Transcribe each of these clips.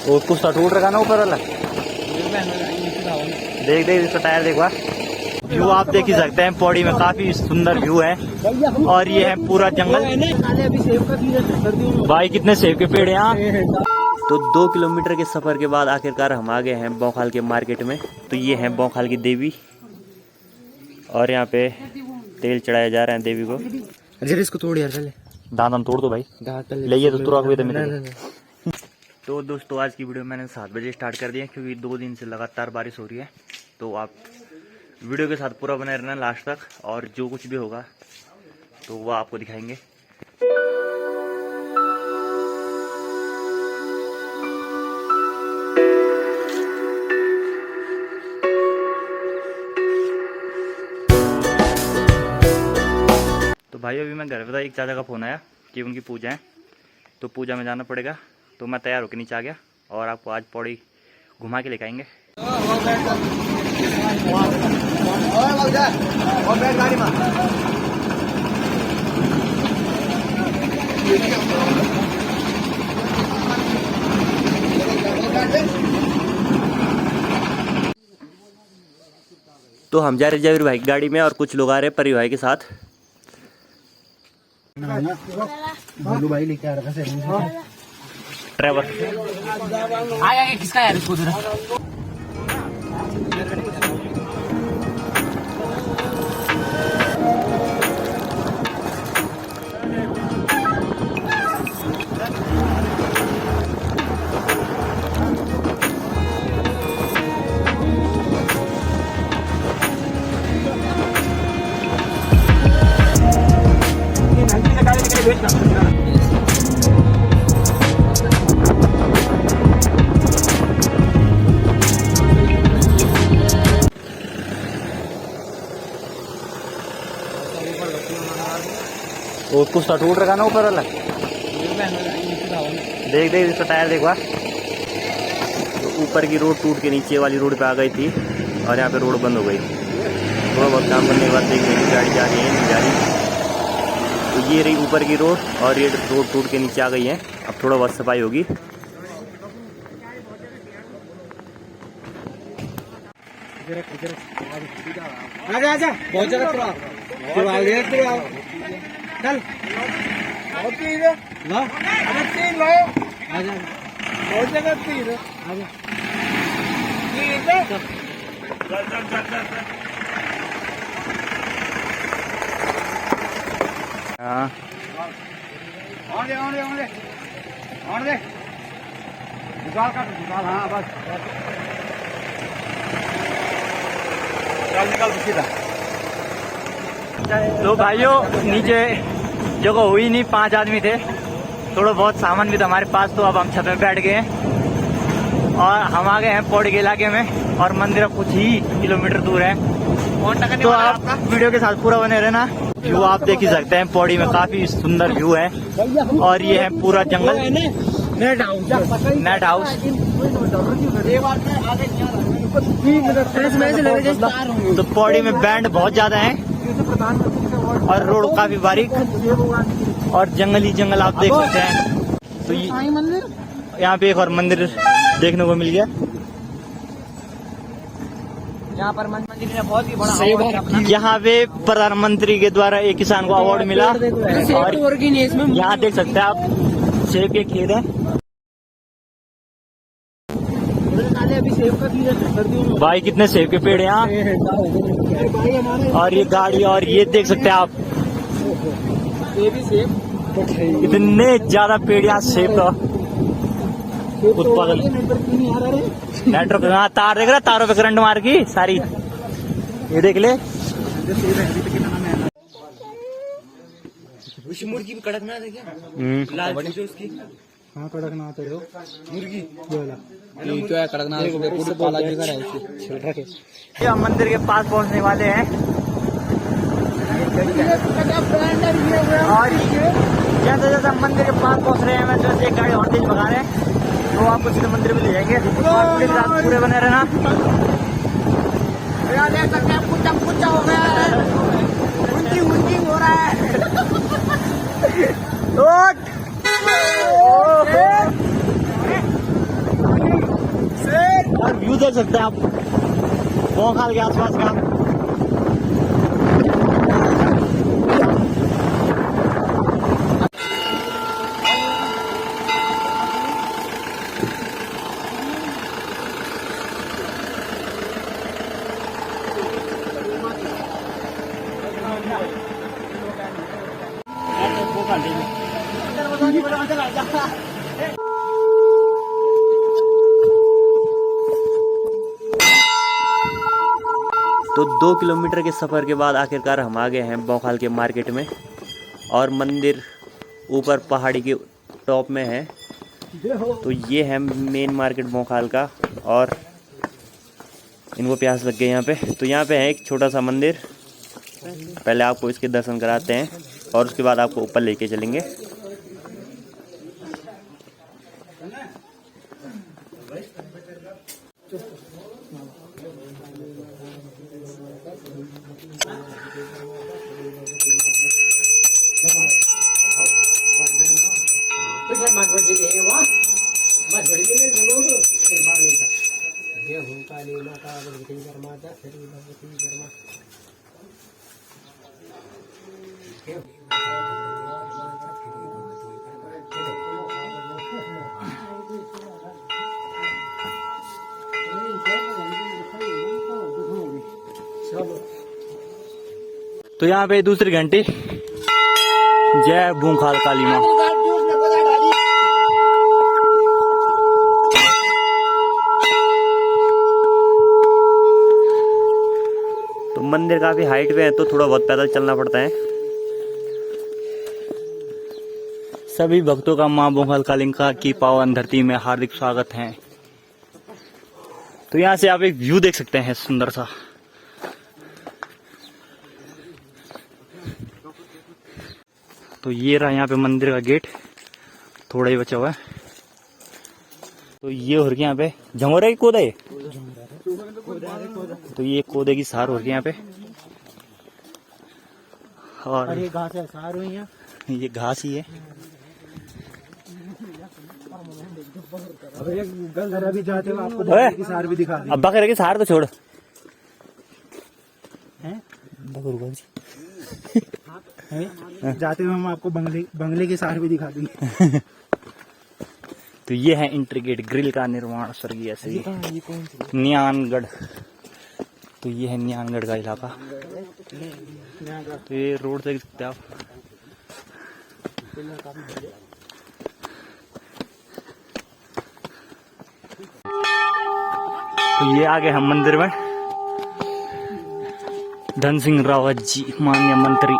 वो कुछ तो टूट रखा ना ऊपर वाला। देख इसका टायर देखवा। व्यू आप देख ही सकते हैं, पौड़ी में काफी सुंदर व्यू है और ये है पूरा जंगल। भाई कितने सेब के पेड़ यहाँ। तो 2 किलोमीटर के सफर के बाद आखिरकार हम आ गए हैं बौखाल के मार्केट में। तो ये है बौखाल की देवी और यहाँ पे तेल चढ़ाया जा रहा है देवी को। अरे इसको तोड़ यार, चले दांत तोड़ दो भाई, ले तो तुरंत हुए थे। तो दोस्तों आज की वीडियो मैंने 7 बजे स्टार्ट कर दिया क्योंकि 2 दिन से लगातार बारिश हो रही है। तो आप वीडियो के साथ पूरा बने रहना लास्ट तक और जो कुछ भी होगा तो वो आपको दिखाएंगे। तो भाई अभी मैं घर पे था, एक चाचा का फ़ोन आया कि उनकी पूजा है तो पूजा में जाना पड़ेगा। तो मैं तैयार होकर नीचे आ गया और आपको आज पौड़ी घुमा के लेके आएंगे। तो हम जा रहे जयवीर भाई की गाड़ी में और कुछ लोग आ रहे हैं परी भाई के साथ। भोलू भाई लेके आ रहा था ड्राइवर आया किसका यार इसको जरा। वो कुछ तो टूट रखा ना ऊपर वाला। देख इसका टायर देखवा। तो ऊपर की रोड टूट के नीचे वाली रोड पे आ गई थी और यहाँ पे रोड बंद हो गई। थोड़ा बहुत काम करने के बाद देख रही गाड़ी जा रही है नहीं जा रही। तो ये रही ऊपर की रोड और ये रोड टूट के नीचे आ गई है। अब थोड़ा बहुत सफाई होगी। आजा बहुत जगह चल लो आजा बहुत जगह आजा हाँ हाँ बस निकाल सीधा। तो भाइयों नीचे जगह हुई नहीं, 5 आदमी थे, थोड़ा बहुत सामान भी था हमारे पास। तो अब हम छत में बैठ गए हैं और हम आ गए हैं पौड़ी के इलाके में और मंदिर कुछ ही किलोमीटर दूर है। तो आप वीडियो के साथ पूरा बने रहना। व्यू आप देख ही सकते हैं, पौड़ी में काफी सुंदर व्यू है और ये है पूरा जंगल। नेट हाउस तो पौड़ी में बैंड बहुत ज्यादा है और रोड काफी बारीक और जंगली जंगल आप देख सकते हैं। तो यहाँ पे एक और मंदिर देखने को मिल गया। यहाँ पर मंदिर ने बहुत ही बड़ा यहाँ पे प्रधानमंत्री के द्वारा एक किसान को अवार्ड मिला और यहाँ देख सकते हैं आप सेब के खेत है। भाई कितने सेब के पेड़ यहाँ और ये गाड़ी और ये देख सकते हैं आप इतने ज्यादा पेड़ यहाँ सेब का उत्पादन। नेटवर्क हाँ तार देख रहा, तारों पे करंट मार की सारी ये देख ले। मुर्गी भी कड़कनाथ है क्या? लाल उसकी हाँ कड़कनाथ है मुर्गी तो है कड़कनाथ पाला ये हम मंदिर के पास पहुंचने वाले हैं और जैसे जैसे हम मंदिर के पास पहुंच रहे हैं वैसे वैसे एक गाड़ी और तेज भगा रहे हैं। तो आपको सीधे मंदिर में ले जाएंगे। पूरे बने रहना। देख सकते हैं कुछ हो गया है, उनकी हो रहा है। सकते हैं आप बोखाल के आसपास का। तो 2 किलोमीटर के सफ़र के बाद आखिरकार हम आ गए हैं बोखाल के मार्केट में, और मंदिर ऊपर पहाड़ी के टॉप में है। तो ये है मेन मार्केट बोखाल का, और इनको प्यास लग गई यहाँ पे। तो यहाँ पे है एक छोटा सा मंदिर, पहले आपको इसके दर्शन कराते हैं और उसके बाद आपको ऊपर लेके चलेंगे। तो यहाँ पे दूसरी घंटी, जय बोखाल काली माँ। तो मंदिर काफ़ी हाइट पे है, तो थोड़ा बहुत पैदल चलना पड़ता है। सभी भक्तों का माँ बोखाल काली की पावन धरती में हार्दिक स्वागत है। तो यहाँ से आप एक व्यू देख सकते हैं सुंदर सा। तो ये रहा यहाँ पे मंदिर का गेट, थोड़ा ही बचा हुआ है। तो ये हो रही है यहाँ पे झंगोरा की कोदा है, तो ये कोदे की सार हो रही है यहाँ पे। और ये घास है, सार हुई है, ये घास ही है। अब एक गल भी जाते हो आपको बकरे की सार भी दिखा दी। अब बकरे की सार तो छोड़, जाते हुए हम आपको बंगले की सार भी दिखा देंगे। तो ये है इंट्रीगेट ग्रिल का निर्माण स्वर्गीय श्री न्यानगढ़। तो ये है न्यानगढ़ का इलाका। तो ये रोड देख सकते हैं आप। तो ये आगे हम मंदिर में धन सिंह रावत जी माननीय मंत्री।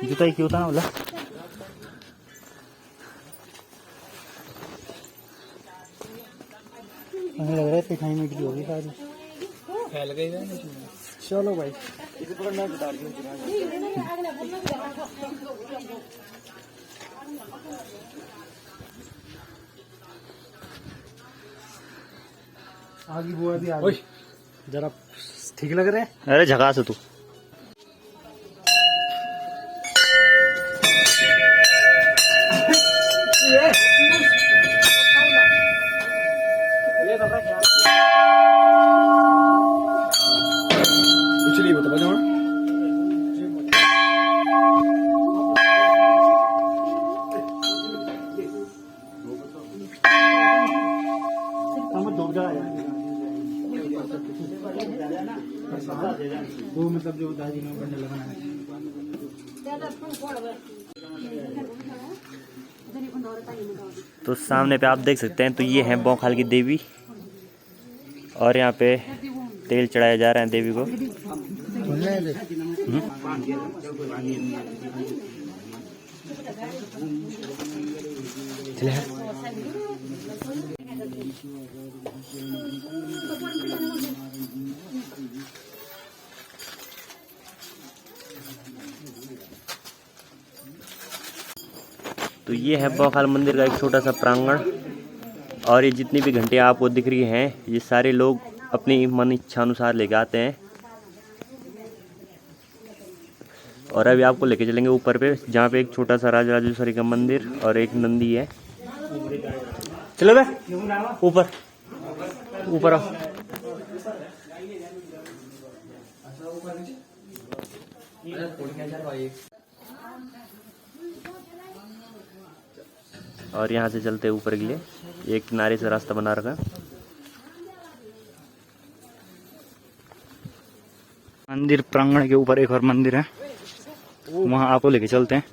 जूता ही क्यों था ना बोला। लग रहा है पिठाई में गिरी होगी सारी, फैल गई है। चलो भाई, आगे वो अभी आगे जरा ठीक लग रहा है। अरे झकास है तू। वो मतलब जो दादी ने बंडल लगाना है। तो सामने पे आप देख सकते हैं, तो ये है बोखाल की देवी, और यहाँ पे तेल चढ़ाया जा रहा है देवी को। तो ये है बौखाल मंदिर का एक छोटा सा प्रांगण। और ये जितनी भी घंटियाँ आपको दिख रही हैं ये सारे लोग अपनी मन इच्छा अनुसार लेके आते हैं। और अभी आपको लेके चलेंगे ऊपर पे, जहाँ पे एक छोटा सा राजराजेश्वरी का मंदिर और एक नंदी है। चलो बे ऊपर ऊपर आओ। और यहाँ से चलते ऊपर के लिए एक किनारे से रास्ता बना रखा। मंदिर प्रांगण के ऊपर एक और मंदिर है, वहाँ आपको लेके चलते हैं।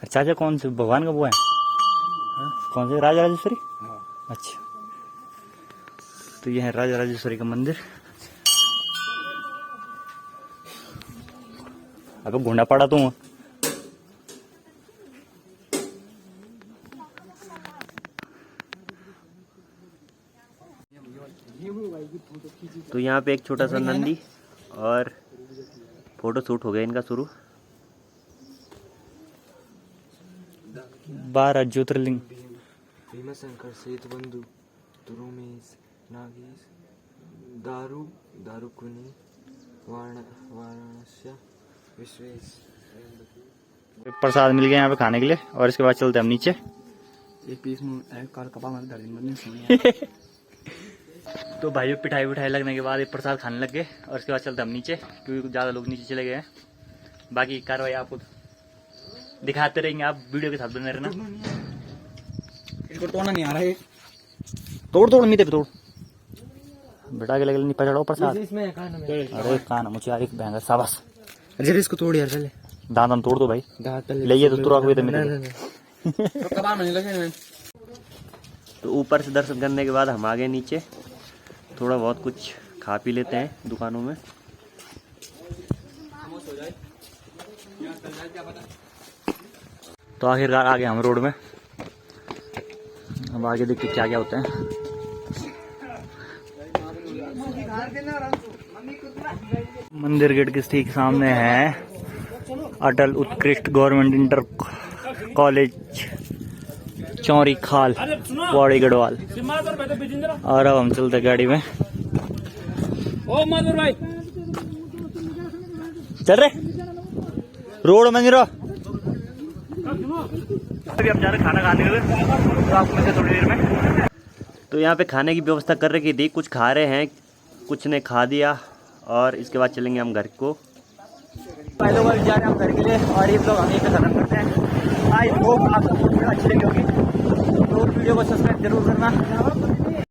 चाचा कौन से भगवान का वो है? कौन से? राजा राजेश्वरी। अच्छा, तो ये है राजा राजेश्वरी का मंदिर। अब घोड़ा पड़ा तो यहाँ पे एक छोटा सा नंदी और फोटो शूट हो गया इनका शुरू। 12 ज्योतिर्लिंग। भीमाशंकर सेतुबंधु तुरुमेश नागेश दारुकुनी वाराणसी विश्वेश। प्रसाद मिल गया यहाँ पे खाने के लिए और इसके बाद चलते हैं हम नीचे। एक पीस में कार कपा में दर्जन तो भाइयों पिठाई विठाई लगने के बाद ये प्रसाद खाने लग गए और इसके बाद चलते हम नीचे, क्योंकि ज़्यादा लोग नीचे चले गए हैं। बाकी कार्रवाई आपको दिखाते रहेंगे, आप वीडियो के साथ बने रहना। इसको तोड़ना नहीं आ रहा है। तोड़ मीते पे तोड़ बेटा के लगे नहीं पकड़ो प्रसाद। इसमें कान में। अरे कान मुझे यार एक भैंगा शाबाश। जब इसको तोड़ यार पहले दांत तोड़ दो भाई, दांत ले ये तो तुरक हुए थे मेरे। तो कबाब नहीं लगे। तो ऊपर से दर्शन करने के बाद हम आ गए नीचे, थोड़ा बहुत कुछ खा पी लेते हैं दुकानों में। तो आखिरकार आ गए हम रोड में। अब आगे देखते क्या क्या होता है। मंदिर गेट के ठीक सामने है अटल उत्कृष्ट गवर्नमेंट इंटर कॉलेज चौरी खाल पौड़ी गढ़वाल। और अब हम चलते गाड़ी में। चल रहे रोड में गिरो। अभी हम जा रहे खाना खाने के लिए, तो आपको मिलते थोड़ी देर में। तो यहाँ पे खाने की व्यवस्था कर रखी थी, कुछ खा रहे हैं, कुछ ने खा दिया और इसके बाद चलेंगे हम घर को। पहले बार जा रहे हैं हम घर के लिए और ये लोग हम यहीं पे खत्म करते हैं। आई होप आपको वीडियो अच्छी लगी होगी, तो वीडियो को सब्सक्राइब जरूर करना।